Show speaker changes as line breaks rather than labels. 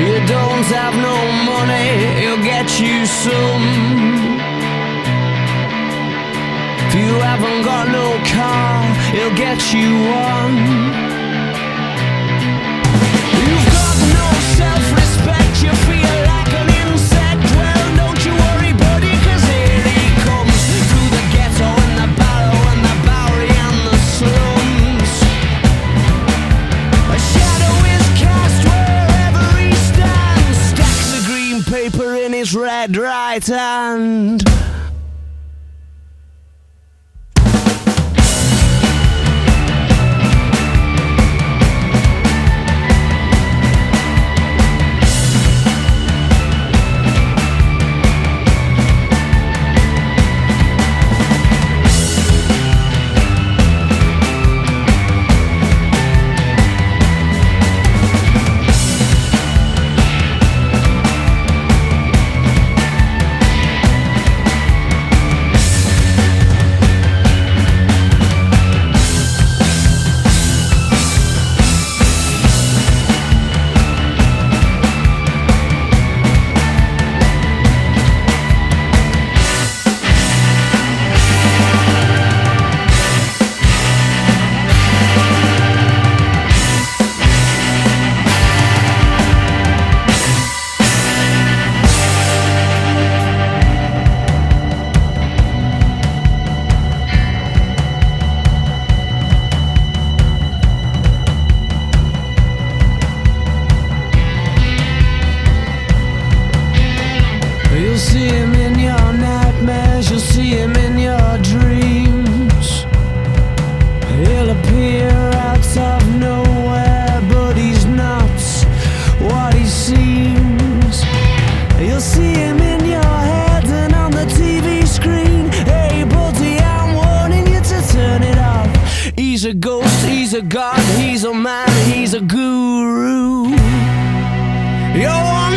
You don't have no money, he'll get you some. If you haven't got no car, he'll get you one. You've got no self-respect, you feel like an insect. Well, don't you worry, buddy, 'cause here he comes through the ghetto and the barrow and the Bowery and the slums. A shadow is cast wherever he stands, stacks of green paper in his red right hand. You'll see him in your nightmares, you'll see him in your dreams. He'll appear out of nowhere, but he's not what he seems. You'll see him in your head and on the TV screen. Hey buddy, I'm warning you to turn it off. He's a ghost, he's a god, he's a man, he's a guru. You're